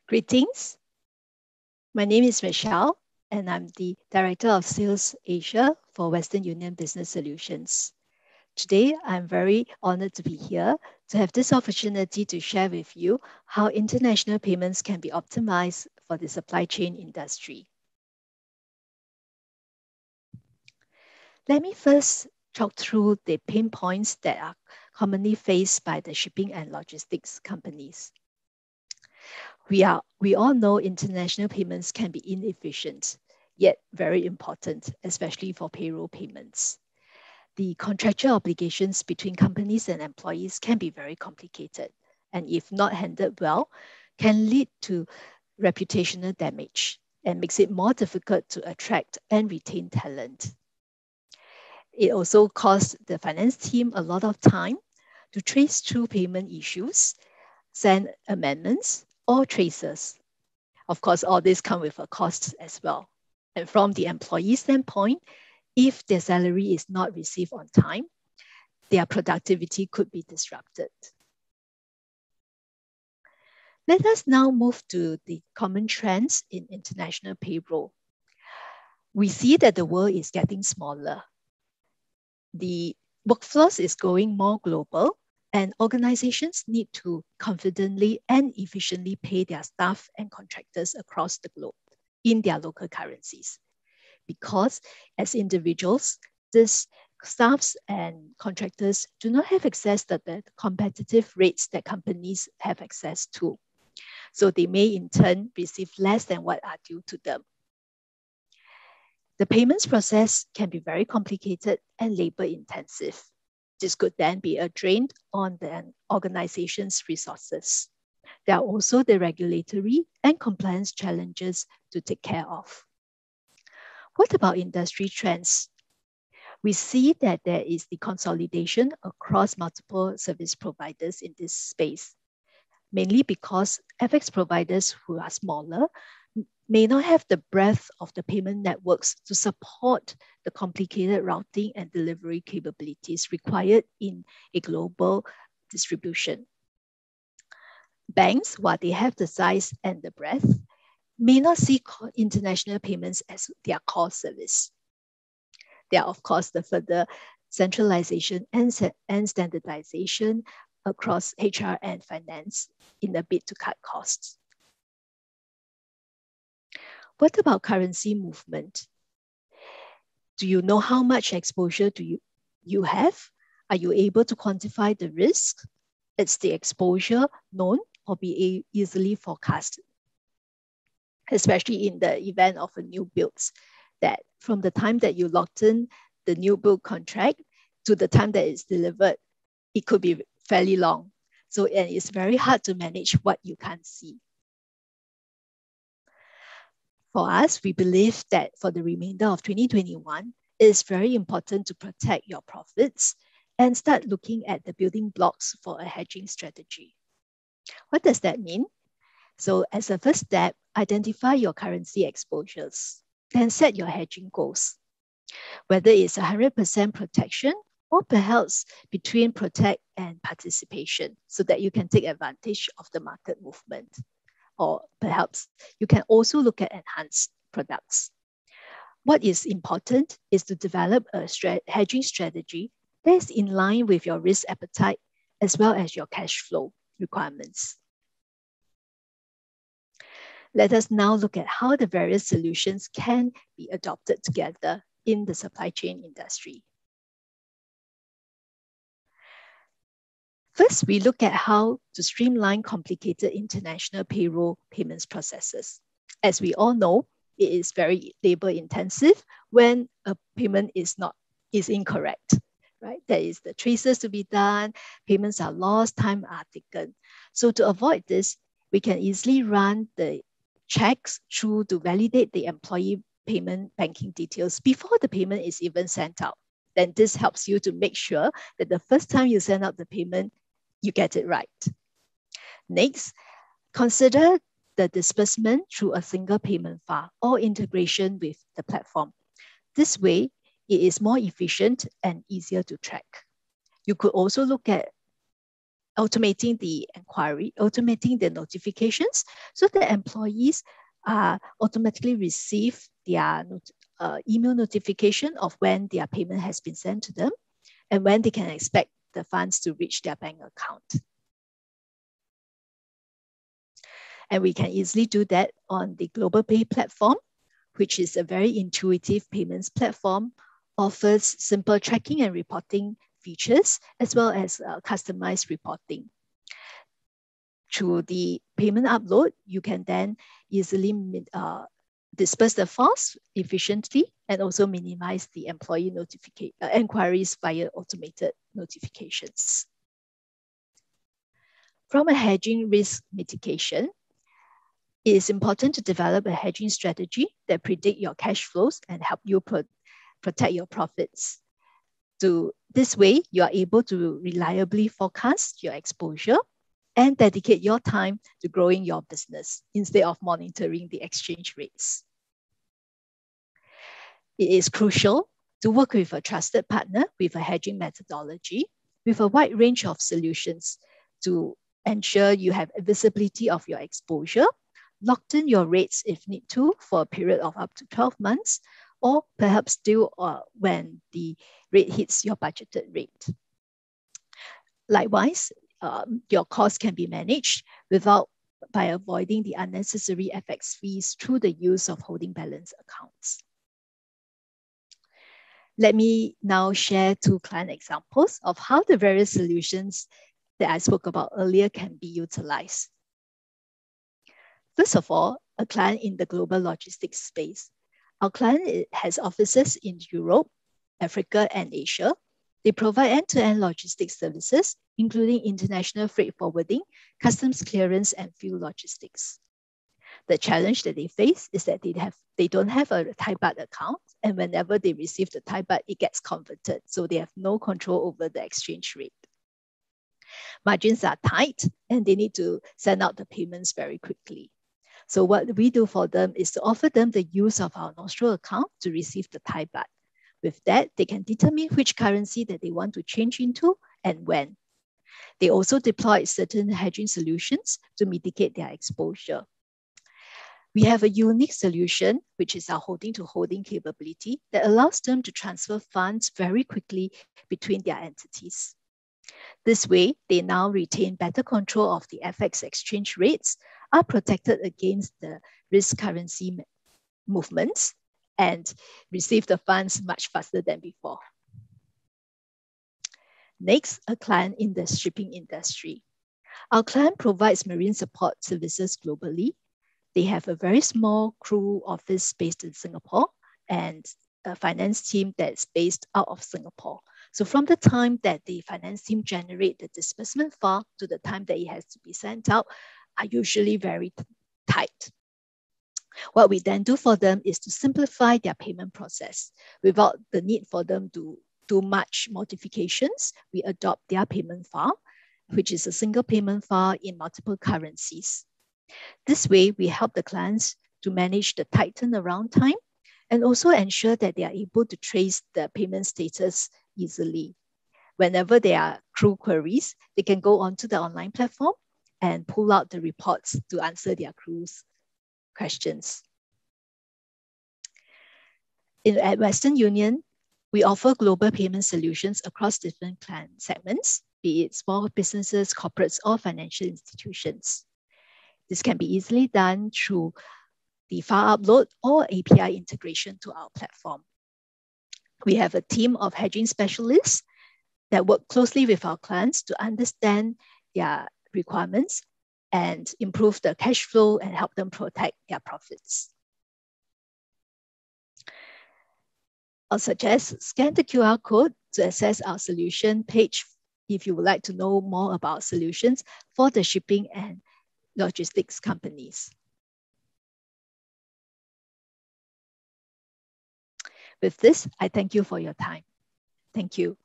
Greetings. My name is Michelle, and I'm the Director of Sales Asia for Western Union Business Solutions. Today, I'm very honored to be here to have this opportunity to share with you how international payments can be optimized for the supply chain industry. Let me first talk through the pain points that are commonly faced by the shipping and logistics companies. We all know international payments can be inefficient, yet very important, especially for payroll payments. The contractual obligations between companies and employees can be very complicated, and if not handled well, can lead to reputational damage and makes it more difficult to attract and retain talent. It also costs the finance team a lot of time to trace through payment issues, send amendments, or traces. Of course, all this comes with a cost as well. And from the employee standpoint, if their salary is not received on time, their productivity could be disrupted. Let us now move to the common trends in international payroll. We see that the world is getting smaller. The workforce is going more global, and organizations need to confidently and efficiently pay their staff and contractors across the globe in their local currencies. Because as individuals, these staffs and contractors do not have access to the competitive rates that companies have access to. So they may in turn receive less than what are due to them. The payments process can be very complicated and labor intensive. This could then be a drain on the organization's resources. There are also the regulatory and compliance challenges to take care of. What about industry trends? We see that there is the consolidation across multiple service providers in this space, mainly because FX providers who are smaller may not have the breadth of the payment networks to support the complicated routing and delivery capabilities required in a global distribution. Banks, while they have the size and the breadth, may not see international payments as their core service. There are, of course, the further centralization and standardization across HR and finance in a bid to cut costs. What about currency movement? Do you know how much exposure do you have? Are you able to quantify the risk? Is the exposure known or be easily forecasted? Especially in the event of a new builds, that from the time that you locked in the new build contract to the time that it's delivered, it could be fairly long. So and it's very hard to manage what you can't see. For us, we believe that for the remainder of 2021, it is very important to protect your profits and start looking at the building blocks for a hedging strategy. What does that mean? So as a first step, identify your currency exposures, then set your hedging goals. Whether it's 100% protection or perhaps between protect and participation so that you can take advantage of the market movement. Or perhaps you can also look at enhanced products. What is important is to develop a hedging strategy that is in line with your risk appetite as well as your cash flow requirements. Let us now look at how the various solutions can be adopted together in the supply chain industry. First, we look at how to streamline complicated international payroll payments processes. As we all know, it is very labor intensive when a payment is incorrect, right? There is the traces to be done, payments are lost, time are taken. So to avoid this, we can easily run the checks through to validate the employee payment banking details before the payment is even sent out. Then this helps you to make sure that the first time you send out the payment, you get it right. Next, consider the disbursement through a single payment file or integration with the platform. This way, it is more efficient and easier to track. You could also look at automating the inquiry, automating the notifications, so that employees automatically receive their email notification of when their payment has been sent to them and when they can expect the funds to reach their bank account. And we can easily do that on the Global Pay platform, which is a very intuitive payments platform, offers simple tracking and reporting features, as well as customized reporting. Through the payment upload, you can then easily disperse the files efficiently and also minimize the employee inquiries via automated notifications. From a hedging risk mitigation, it is important to develop a hedging strategy that predict your cash flows and help you protect your profits. This way, you are able to reliably forecast your exposure and dedicate your time to growing your business instead of monitoring the exchange rates. It is crucial to work with a trusted partner with a hedging methodology with a wide range of solutions to ensure you have visibility of your exposure, locked in your rates if need to for a period of up to 12 months, or perhaps still when the rate hits your budgeted rate. Likewise, your costs can be managed by avoiding the unnecessary FX fees through the use of holding balance accounts. Let me now share 2 client examples of how the various solutions that I spoke about earlier can be utilized. First of all, a client in the global logistics space. Our client has offices in Europe, Africa, and Asia. They provide end-to-end logistics services, including international freight forwarding, customs clearance, and fuel logistics. The challenge that they face is that they don't have a Thai baht account, and whenever they receive the Thai baht, it gets converted, so they have no control over the exchange rate. Margins are tight, and they need to send out the payments very quickly. So what we do for them is to offer them the use of our Nostro account to receive the Thai baht. With that, they can determine which currency that they want to change into and when. They also deploy certain hedging solutions to mitigate their exposure. We have a unique solution, which is our holding-to-holding capability that allows them to transfer funds very quickly between their entities. This way, they now retain better control of the FX exchange rates, are protected against the risk currency movements, and receive the funds much faster than before. Next, a client in the shipping industry. Our client provides marine support services globally. They have a very small crew office based in Singapore and a finance team that's based out of Singapore. So from the time that the finance team generate the disbursement file to the time that it has to be sent out are usually very tight. What we then do for them is to simplify their payment process. Without the need for them to do much modifications, we adopt their payment file, which is a single payment file in multiple currencies. This way, we help the clients to manage the tight turnaround time and also ensure that they are able to trace the payment status easily. Whenever there are crew queries, they can go onto the online platform and pull out the reports to answer their crew's questions. At Western Union, we offer global payment solutions across different client segments, be it small businesses, corporates, or financial institutions. This can be easily done through the file upload or API integration to our platform. We have a team of hedging specialists that work closely with our clients to understand their requirements and improve the cash flow and help them protect their profits. I'll suggest scan the QR code to access our solution page if you would like to know more about solutions for the shipping and logistics companies. With this, I thank you for your time. Thank you.